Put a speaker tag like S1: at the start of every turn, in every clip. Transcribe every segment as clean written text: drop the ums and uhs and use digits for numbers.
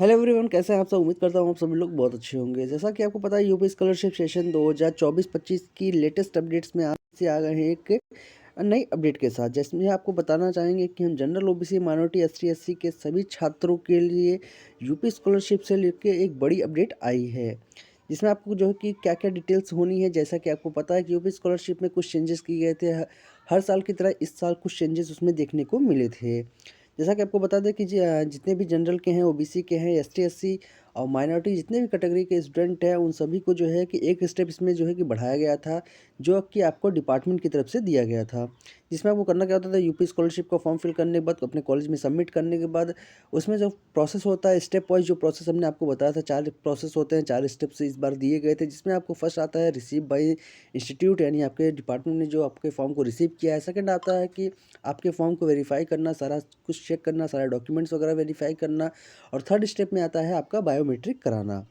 S1: Hello everyone, कैसे हैं आप सब। उम्मीद करता हूँ आप सभी लोग बहुत अच्छे होंगे। जैसा कि आपको पता है, यूपी स्कॉलरशिप सेशन 2024-25 की लेटेस्ट अपडेट्स में आज से आ गए हैं एक नई अपडेट के साथ, जिसमें आपको बताना चाहेंगे कि हम general OBC minority ST SC के सभी छात्रों के लिए यूपी स्कॉलरशिप से लेके एक बड़ी अपडेट आई है, जिसमें आपको जो है कि क्या क्या डिटेल्स होनी है। जैसा कि आपको पता है कि यूपी स्कॉलरशिप में कुछ चेंजेस किए गए थे। हर साल की तरह इस साल कुछ चेंजेस उसमें देखने को मिले थे। जैसा कि आपको बता दें कि जितने भी जनरल के हैं, ओबीसी के हैं, एसटी एससी और माइनॉरिटी जितने भी कैटेगरी के स्टूडेंट हैं, उन सभी को जो है कि एक स्टेप इसमें जो है कि बढ़ाया गया था, जो कि आपको डिपार्टमेंट की तरफ से दिया गया था। जिसमें आपको करना क्या होता था, यूपी स्कॉलरशिप का फॉर्म फिल करने के बाद अपने कॉलेज में सबमिट करने के बाद उसमें जो प्रोसेस होता है, स्टेप वाइज जो प्रोसेस हमने आपको बताया था, 4 प्रोसेस होते हैं, 4 स्टेप से इस बार दिए गए थे। जिसमें आपको फर्स्ट आता है रिसीव बाई इंस्टीट्यूट, यानी आपके डिपार्टमेंट ने जो आपके फॉर्म को रिसीव किया है। सेकंड आता है कि आपके फॉर्म को वेरीफाई करना, सारा कुछ चेक करना, सारे डॉक्यूमेंट्स वगैरह वेरीफाई करना। और थर्ड स्टेप में आता है आपका बायोमेट्रिक कराना।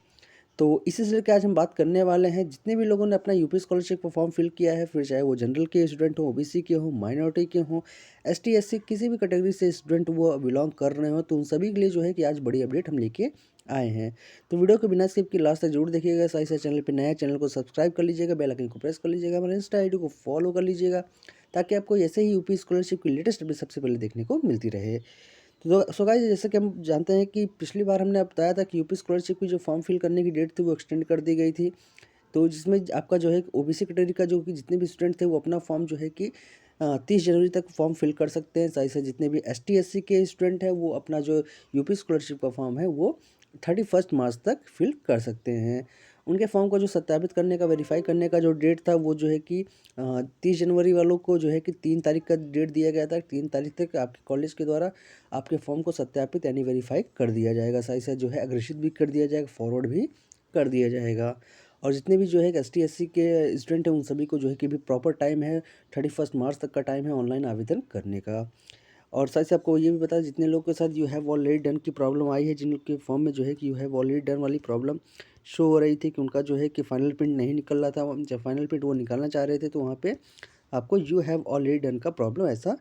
S1: तो इसी से लेकर आज हम बात करने वाले हैं, जितने भी लोगों ने अपना यूपी स्कॉलरशिप का फॉर्म फिल किया है, फिर चाहे वो जनरल के स्टूडेंट हो, ओबीसी के हो, माइनॉरिटी के हो, एसटी एससी किसी भी कैटेगरी से स्टूडेंट वो बिलोंग कर रहे हो, तो उन सभी के लिए जो है कि आज बड़ी अपडेट हम लेके आए हैं। तो वीडियो को बिना स्किप की लास्ट तक जरूर देखिएगा। साथ ही साथ चैनल पर नया, चैनल को सब्सक्राइब कर लीजिएगा, बेल आइकन को प्रेस कर लीजिएगा, हमारे इंस्टा आईडी को फॉलो कर लीजिएगा, ताकि आपको ऐसे ही यूपी स्कॉलरशिप की लेटेस्ट अपडेट सबसे पहले देखने को मिलती रहे। तो सो गाइस, जैसे कि हम जानते हैं कि पिछली बार हमने बताया था कि यूपी स्कॉलरशिप की जो फॉर्म फिल करने की डेट थी वो एक्सटेंड कर दी गई थी। तो जिसमें आपका जो है ओबीसी कैटेगरी का जो कि जितने भी स्टूडेंट थे वो अपना फॉर्म जो है कि 30 जनवरी तक फॉर्म फिल कर सकते हैं। साथ ही साथ जितने भी एसटी एससी के स्टूडेंट हैं वो अपना जो यूपी स्कॉलरशिप का फॉर्म है वो 31 मार्च तक फिल कर सकते हैं। उनके फॉर्म को जो सत्यापित करने का, वेरीफाई करने का जो डेट था वो जो है कि 30 जनवरी वालों को जो है कि 3 तारीख का डेट दिया गया था। 3 तारीख तक आपके कॉलेज के द्वारा आपके फॉर्म को सत्यापित यानी वेरीफाई कर दिया जाएगा। साथ ही साथ जो है अग्रेषित भी कर दिया जाएगा, फॉरवर्ड भी कर दिया जाएगा। और जितने भी जो है एस टी एस सी के स्टूडेंट हैं उन सभी को जो है कि भी प्रॉपर टाइम है, 31 मार्च तक का टाइम है ऑनलाइन आवेदन करने का। और साथ ही आपको ये भी बता, जितने लोग के साथ यू हैव ऑलरेडी डन की प्रॉब्लम आई है, जिन लोग के फॉर्म में जो है कि यू हैव ऑलरेडी डन वाली प्रॉब्लम शो हो रही थी कि उनका जो है कि फाइनल प्रिंट नहीं निकल रहा था, जब फाइनल प्रिंट वो निकालना चाह रहे थे तो वहाँ पे आपको यू हैव ऑलरेडी डन का प्रॉब्लम ऐसा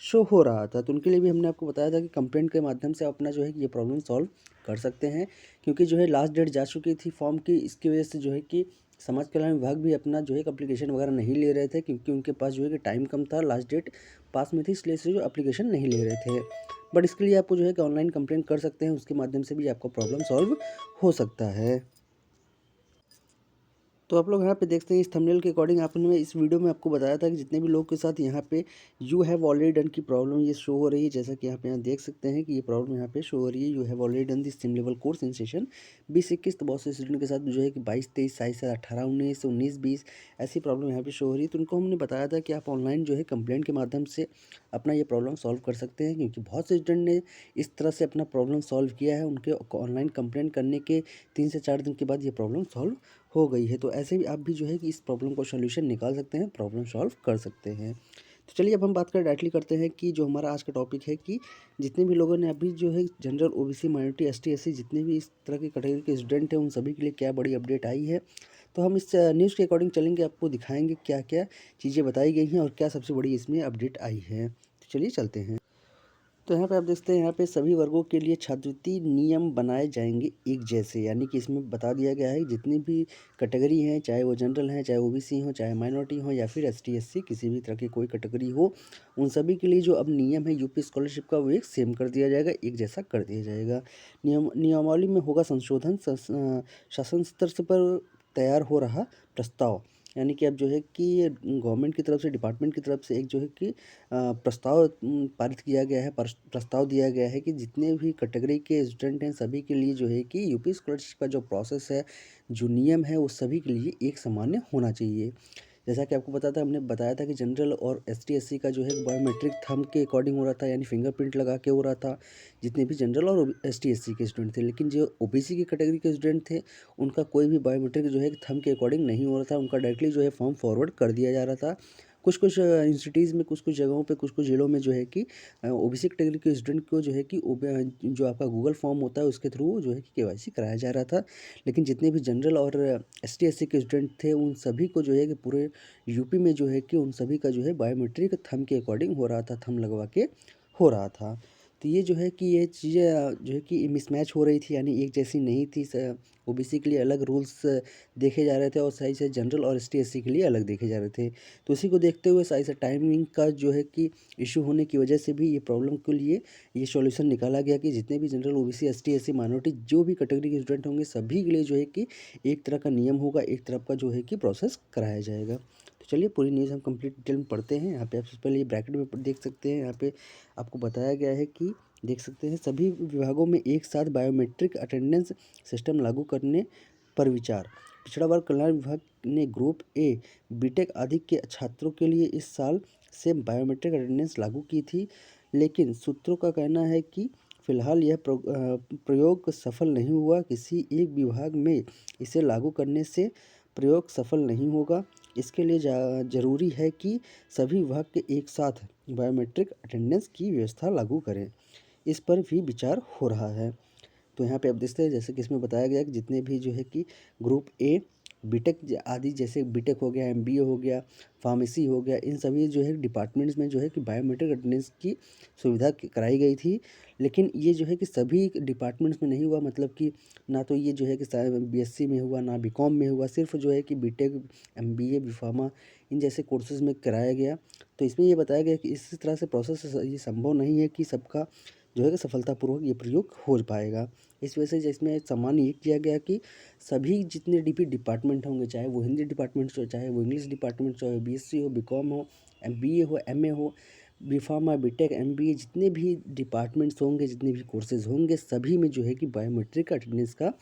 S1: शो हो रहा था। तो उनके लिए भी हमने आपको बताया था कि कंप्लेंट के माध्यम से अपना जो है कि ये प्रॉब्लम सॉल्व कर सकते हैं, क्योंकि जो है लास्ट डेट जा चुकी थी फॉर्म की। इसकी वजह से जो है कि समाज कल्याण विभाग भी अपना जो है एप्लीकेशन वगैरह नहीं ले रहे थे, क्योंकि उनके पास जो है कि टाइम कम था, लास्ट डेट पास में थी, इसलिए से जो एप्लीकेशन नहीं ले रहे थे। बट इसके लिए आपको जो है कि ऑनलाइन कंप्लेंट कर सकते हैं, उसके माध्यम से भी आपका प्रॉब्लम सॉल्व हो सकता है। तो आप लोग यहाँ पे देखते हैं इस थंबनेल के अकॉर्डिंग, आपने इस वीडियो में आपको बताया था कि जितने भी लोग के साथ यहाँ पे यू हैव ऑलरेडी डन की प्रॉब्लम ये शो हो रही है, जैसा कि आप यहाँ देख सकते हैं कि ये प्रॉब्लम यहाँ पे शो हो रही है, you have already done this SIM level course in session 20-21। तो बहुत से स्टूडेंट के साथ जो है कि 22-23, 27-18-19, 19-20 ऐसी प्रॉब्लम यहाँ पे शो हो रही है। तो उनको हमने बताया था कि आप ऑनलाइन जो है कंप्लेंट के माध्यम से अपना ये प्रॉब्लम सॉल्व कर सकते हैं, क्योंकि बहुत से स्टूडेंट ने इस तरह से अपना प्रॉब्लम सॉल्व किया है। उनके ऑनलाइन कंप्लेंट करने के 3 से 4 दिन के बाद ये प्रॉब्लम सॉल्व हो गई है। तो ऐसे भी आप भी जो है कि इस प्रॉब्लम को सॉल्यूशन निकाल सकते हैं, प्रॉब्लम सॉल्व कर सकते हैं। तो चलिए अब हम बात कर डायरेक्टली करते हैं कि जो हमारा आज का टॉपिक है कि जितने भी लोगों ने अभी जो है general OBC minority ST SC जितने भी इस तरह की कैटेगरी के स्टूडेंट हैं उन सभी के लिए क्या बड़ी अपडेट आई है। तो हम इस न्यूज़ के अकॉर्डिंग चलेंगे, आपको दिखाएंगे क्या क्या चीज़ें बताई गई हैं और क्या सबसे बड़ी इसमें अपडेट आई है। तो चलिए चलते हैं। तो यहाँ पे आप देखते हैं, यहाँ पे सभी वर्गों के लिए छात्रवृत्ति नियम बनाए जाएंगे एक जैसे, यानी कि इसमें बता दिया गया है जितनी भी कैटेगरी हैं, चाहे वो जनरल हैं, चाहे ओबीसी हो, चाहे माइनॉरिटी हो, या फिर एसटी एससी किसी भी तरह की कोई कैटेगरी हो, उन सभी के लिए जो अब नियम है यूपी स्कॉलरशिप का वो एक सेम कर दिया जाएगा, एक जैसा कर दिया जाएगा। नियमावली में होगा संशोधन, शासन स्तर से पर तैयार हो रहा प्रस्ताव, यानी कि अब जो है कि गवर्नमेंट की तरफ से, डिपार्टमेंट की तरफ से एक जो है कि प्रस्ताव पारित किया गया है, प्रस्ताव दिया गया है कि जितने भी कैटेगरी के स्टूडेंट हैं सभी के लिए जो है कि यूपी स्कॉलरशिप का जो प्रोसेस है, जो नियम है, वो सभी के लिए एक सामान्य होना चाहिए। जैसा कि आपको पता था, हमने बताया था कि जनरल और एसटी एससी का जो है बायोमेट्रिक थंब के अकॉर्डिंग हो रहा था, यानी फिंगरप्रिंट लगा के हो रहा था, जितने भी जनरल और एसटी एससी के स्टूडेंट थे। लेकिन जो ओबीसी की कैटेगरी के स्टूडेंट थे उनका कोई भी बायोमेट्रिक जो है थंब के अकॉर्डिंग नहीं हो रहा था, उनका डायरेक्टली जो है फॉर्म फॉरवर्ड कर दिया जा रहा था। कुछ कुछ इंस्टीट्यूट्स में, कुछ कुछ जगहों पे, कुछ कुछ ज़िलों में जो है कि ओबीसी कैटेगरी के स्टूडेंट को जो है कि जो आपका गूगल फॉर्म होता है उसके थ्रू जो है कि केवाईसी कराया जा रहा था। लेकिन जितने भी जनरल और एसटी एससी के स्टूडेंट थे उन सभी को जो है कि पूरे यूपी में जो है कि उन सभी का जो है बायोमेट्रिक थंब के अकॉर्डिंग हो रहा था, थंब लगवा के हो रहा था। तो ये जो है कि ये चीज़ें जो है कि मिसमैच हो रही थी, यानी एक जैसी नहीं थी। ओबीसी के लिए अलग रूल्स देखे जा रहे थे और सही से जनरल और एसटी/एससी के लिए अलग देखे जा रहे थे। तो उसी को देखते हुए सही से टाइमिंग का जो है कि इशू होने की वजह से भी ये प्रॉब्लम के लिए ये सॉल्यूशन निकाला गया कि जितने भी जनरल, ओबीसी, एसटी/एससी, माइनॉरिटी जो भी कैटेगरी के स्टूडेंट होंगे सभी के लिए जो है कि एक तरह का नियम होगा, एक तरफ का जो है कि प्रोसेस कराया जाएगा। तो चलिए पूरी न्यूज़ हम कंप्लीट डिटेल में पढ़ते हैं। यहाँ पे आप सबसे पहले ये ब्रैकेट में देख सकते हैं। यहाँ पे आपको बताया गया है कि देख सकते हैं सभी विभागों में एक साथ बायोमेट्रिक अटेंडेंस सिस्टम लागू करने पर विचार। पिछड़ा वर्ग कल्याण विभाग ने ग्रुप ए, बीटेक आदि के छात्रों के लिए इस साल से बायोमेट्रिक अटेंडेंस लागू की थी, लेकिन सूत्रों का कहना है कि फिलहाल यह प्रयोग सफल नहीं हुआ। किसी एक विभाग में इसे लागू करने से प्रयोग सफल नहीं होगा। इसके लिए जरूरी है कि सभी विभाग के एक साथ बायोमेट्रिक अटेंडेंस की व्यवस्था लागू करें। इस पर भी विचार हो रहा है। तो यहाँ पे आप देखते हैं जैसे कि इसमें बताया गया है कि जितने भी जो है कि ग्रुप ए, बीटेक आदि, जैसे बीटेक हो गया, एमबीए हो गया, फार्मेसी हो गया, इन सभी जो है डिपार्टमेंट्स में जो है कि बायोमेट्रिक अटेंडेंस की सुविधा कराई गई थी। लेकिन ये जो है कि सभी डिपार्टमेंट्स में नहीं हुआ, मतलब कि ना तो ये जो है कि बीएससी में हुआ, ना बीकॉम में हुआ, सिर्फ जो है कि बीटेक, एमबीए, बीफार्मा इन जैसे कोर्सेज में कराया गया। तो इसमें ये बताया गया कि इस तरह से प्रोसेस ये संभव नहीं है कि सबका जो है कि सफलतापूर्वक ये प्रयोग हो पाएगा। इस वजह से जिसमें सम्मान ये किया गया कि सभी जितने डिपार्टमेंट होंगे, चाहे वो हिंदी डिपार्टमेंट हो, चाहे वो इंग्लिश डिपार्टमेंट हो, बीएससी हो, बीकॉम हो, बीए हो, एमए हो, बीफार्मा, बीटेक, एमबीए, जितने भी डिपार्टमेंट्स होंगे, जितने भी कोर्सेज होंगे, सभी में जो है कि बायोमेट्रिक अटेंडेंस का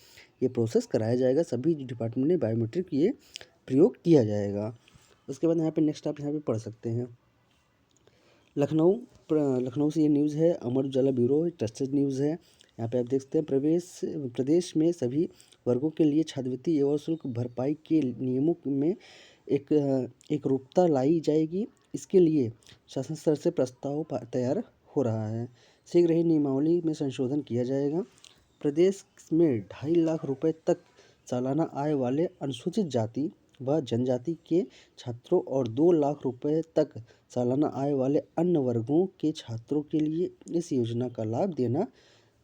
S1: ये प्रोसेस कराया जाएगा। सभी डिपार्टमेंट में बायोमेट्रिक ये प्रयोग किया जाएगा। उसके बाद यहाँ पे नेक्स्ट आप यहाँ पे पढ़ सकते हैं लखनऊ लखनऊ से ये न्यूज़ है, Amar Ujala bureau, trusted news है। यहाँ पे आप देख सकते हैं प्रदेश में सभी वर्गों के लिए छात्रवृत्ति एवं शुल्क भरपाई के नियमों में एकरूपता लाई जाएगी। इसके लिए शासन स्तर से प्रस्ताव तैयार हो रहा है। शीघ्र ही नियमावली में संशोधन किया जाएगा। प्रदेश में 2.5 लाख रुपए तक सालाना आय वाले अनुसूचित जाति व जनजाति के छात्रों और 2 लाख रुपए तक सालाना आय वाले अन्य वर्गों के छात्रों के लिए इस योजना का लाभ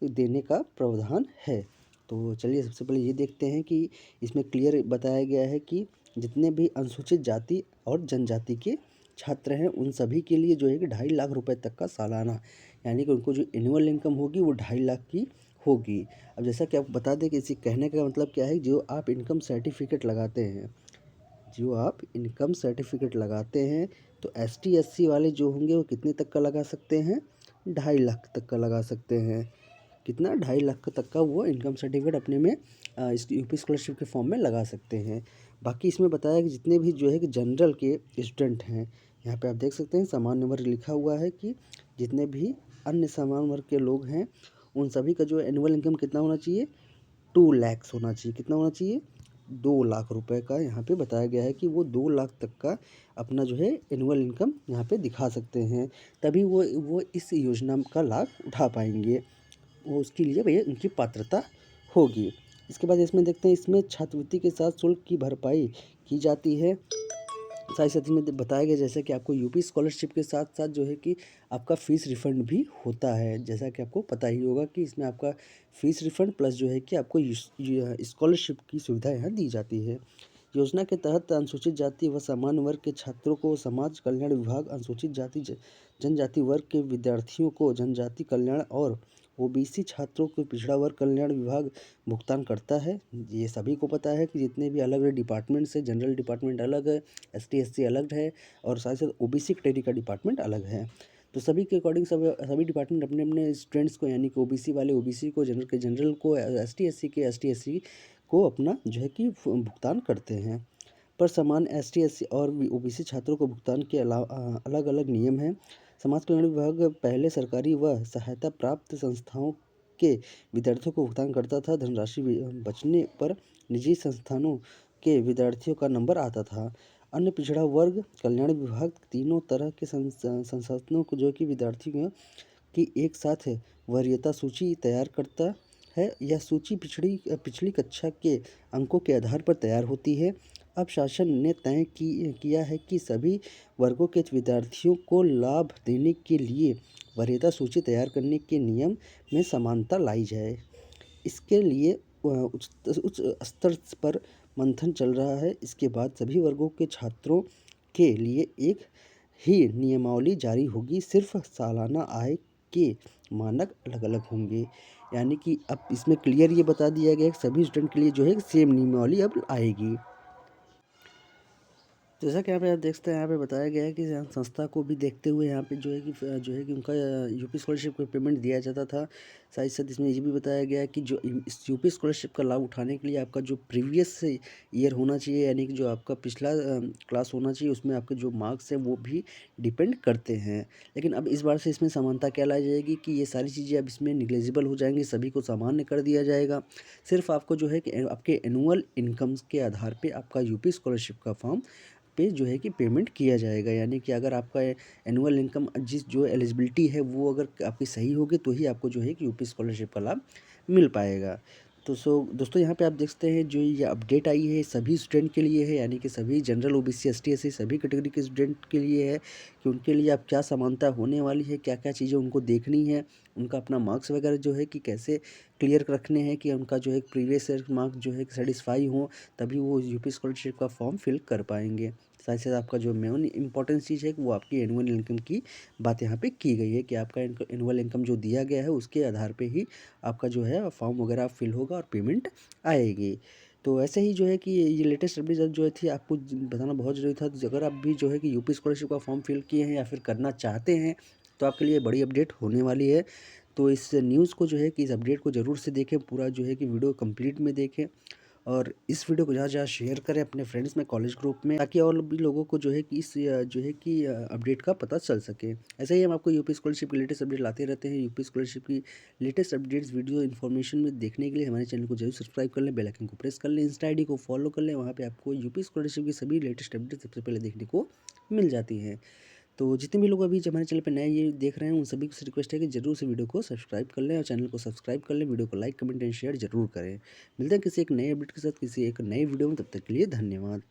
S1: देने का प्रावधान है। तो चलिए सबसे पहले ये देखते हैं कि इसमें क्लियर बताया गया है कि जितने भी अनुसूचित जाति और जनजाति के छात्र हैं उन सभी के लिए जो है कि 2.5 लाख रुपए तक का सालाना, यानी कि उनको जो एनुअल इनकम होगी वो 2.5 लाख की होगी। अब जैसा कि आपको बता दें कि इसी कहने का मतलब क्या है, जो आप इनकम सर्टिफिकेट लगाते हैं, तो एसटी/एससी वाले जो होंगे वो कितने तक का लगा सकते हैं, 2.5 लाख तक का लगा सकते हैं। कितना, 2.5 लाख तक का वो इनकम सर्टिफिकेट अपने में इस यूपी स्कॉलरशिप के फॉर्म में लगा सकते हैं। बाकी इसमें बताया कि जितने भी जो है कि जनरल के स्टूडेंट हैं, यहाँ पे आप देख सकते हैं सामान्य वर्ग लिखा हुआ है कि जितने भी अन्य सामान्य वर्ग के लोग हैं उन सभी का जो एनुअल इनकम कितना होना चाहिए, 2 लैक्स होना चाहिए। कितना होना चाहिए, 2 लाख रुपए का यहाँ पे बताया गया है कि वो 2 लाख तक का अपना जो है एनुअल इनकम यहाँ पे दिखा सकते हैं, तभी वो इस योजना का लाभ उठा पाएंगे। वो उसके लिए भैया उनकी पात्रता होगी। इसके बाद इसमें देखते हैं, इसमें छात्रवृत्ति के साथ शुल्क की भरपाई की जाती है। साथ ही साथ में बताया गया जैसे कि आपको यूपी स्कॉलरशिप के साथ साथ जो है कि आपका फ़ीस रिफ़ंड भी होता है। जैसा कि आपको पता ही होगा कि इसमें आपका फ़ीस रिफ़ंड प्लस जो है कि आपको स्कॉलरशिप की सुविधा यहाँ दी जाती है। योजना के तहत अनुसूचित जाति व सामान्य वर्ग के छात्रों को समाज कल्याण विभाग अनुसूचित जाति जनजाति वर्ग के विद्यार्थियों को जनजाति कल्याण और ओबीसी छात्रों को पिछड़ा वर्ग कल्याण विभाग भुगतान करता है। ये सभी को पता है कि जितने भी अलग अलग डिपार्टमेंट्स है, जनरल डिपार्टमेंट अलग है, एसटी/एससी अलग है और साथ ही साथ ओबीसी कैटेगरी का डिपार्टमेंट अलग है। तो सभी के अकॉर्डिंग सभी डिपार्टमेंट अपने अपने स्टूडेंट्स को, यानी कि ओबीसी वाले ओबीसी को, जनरल के जनरल को, एसटी/एससी के एसटी/एससी को अपना जो है कि भुगतान करते हैं। पर समान एसटी/एससी और ओबीसी छात्रों को भुगतान के अलावा अलग अलग नियम हैं। समाज कल्याण विभाग पहले सरकारी व सहायता प्राप्त संस्थाओं के विद्यार्थियों को भुगतान करता था। धनराशि बचने पर निजी संस्थानों के विद्यार्थियों का नंबर आता था। अन्य पिछड़ा वर्ग कल्याण विभाग तीनों तरह के संस्थानों को जो कि विद्यार्थियों की एक साथ वरीयता सूची तैयार करता है। यह सूची पिछली कक्षा के अंकों के आधार पर तैयार होती है। अब शासन ने तय किया है कि सभी वर्गों के विद्यार्थियों को लाभ देने के लिए वरीयता सूची तैयार करने के नियम में समानता लाई जाए। इसके लिए उच्च उच्च स्तर पर मंथन चल रहा है। इसके बाद सभी वर्गों के छात्रों के लिए एक ही नियमावली जारी होगी। सिर्फ सालाना आय के मानक अलग-अलग होंगे। यानी कि अब इसमें क्लियर ये बता दिया गया है कि सभी स्टूडेंट के लिए जो है सेम नियमावली अब आएगी। जैसा कि यहाँ पे आप देख सकते हैं, यहाँ पे बताया गया है कि संस्था को भी देखते हुए यहाँ पे जो है कि उनका यूपी स्कॉलरशिप को पेमेंट दिया जाता था। साथ ही साथ इसमें ये भी बताया गया है कि जो इस यूपी स्कॉलरशिप का लाभ उठाने के लिए आपका जो प्रीवियस ईयर होना चाहिए, यानी कि जो आपका पिछला क्लास होना चाहिए, उसमें आपके जो मार्क्स हैं वो भी डिपेंड करते हैं। लेकिन अब इस बार से इसमें समानता क्या लाई जाएगी कि ये सारी चीज़ें अब इसमें निग्लेजिबल हो जाएंगी, सभी को सामान्य कर दिया जाएगा। सिर्फ आपको जो है कि आपके एनुअल इनकम्स के आधार पर आपका यूपी स्कॉलरशिप का फॉर्म पे जो है कि पेमेंट किया जाएगा। यानी कि अगर आपका एनुअल इनकम जिस जो एलिजिबिलिटी है वो अगर आपकी सही होगी तो ही आपको जो है कि यूपी स्कॉलरशिप का लाभ मिल पाएगा। तो दोस्तों यहाँ पे आप देख सकते हैं जो ये अपडेट आई है सभी स्टूडेंट के लिए है, यानी कि सभी जनरल ओबीसी एसटी एससी सभी कैटेगरी के स्टूडेंट के लिए है कि उनके लिए अब क्या समानता होने वाली है, क्या क्या चीज़ें उनको देखनी है, उनका अपना मार्क्स वगैरह जो है कि कैसे क्लियर रखने हैं कि उनका जो है प्रीवियस ईयर मार्क्स जो है सेटिस्फाई हो, तभी वो यूपी स्कॉलरशिप का फॉर्म फिल कर पाएंगे। साथ ही साथ आपका जो मेन इंपॉर्टेंट चीज़ है वो आपकी एनुअल इनकम की बात यहाँ पे की गई है कि आपका एनुअल इनकम जो दिया गया है उसके आधार पे ही आपका जो है फॉर्म वगैरह फिल होगा और पेमेंट आएगी। तो ऐसे ही जो है कि ये लेटेस्ट अपडेट जो थी आपको बताना बहुत ज़रूरी था। तो अगर आप भी जो है कि यूपी स्कॉलरशिप का फॉर्म फिल किए हैं या फिर करना चाहते हैं तो आपके लिए बड़ी अपडेट होने वाली है। तो इस न्यूज़ को जो है कि इस अपडेट को ज़रूर से देखें, पूरा जो है कि वीडियो कंप्लीट में देखें और इस वीडियो को ज़्यादा से ज़्यादा शेयर करें अपने फ्रेंड्स में, कॉलेज ग्रुप में, ताकि और भी लोगों को जो है कि इस जो है कि अपडेट का पता चल सके। ऐसे ही हम आपको यूपी स्कॉलरशिप की लेटेस्ट अपडेट लाते रहते हैं। यूपी स्कॉलरशिप की लेटेस्ट अपडेट्स वीडियो इन्फॉर्मेशन में देखने के लिए हमारे चैनल को जरूर सब्सक्राइब कर लें, बेल आइकन को प्रेस कर लें, इंस्टा आईडी को फॉलो कर लें। वहाँ पे आपको यूपी स्कॉलरशिप की सभी लेटेस्ट अपडेट सबसे पहले देखने को मिल जाती हैं। तो जितने भी लोग अभी हमारे चैनल पे नए ये देख रहे हैं उन सभी से रिक्वेस्ट है कि जरूर से वीडियो को सब्सक्राइब कर लें और चैनल को सब्सक्राइब कर लें, वीडियो को लाइक कमेंट एंड शेयर जरूर करें। मिलते हैं किसी एक नए अपडेट के साथ किसी एक नए वीडियो में, तब तक के लिए धन्यवाद।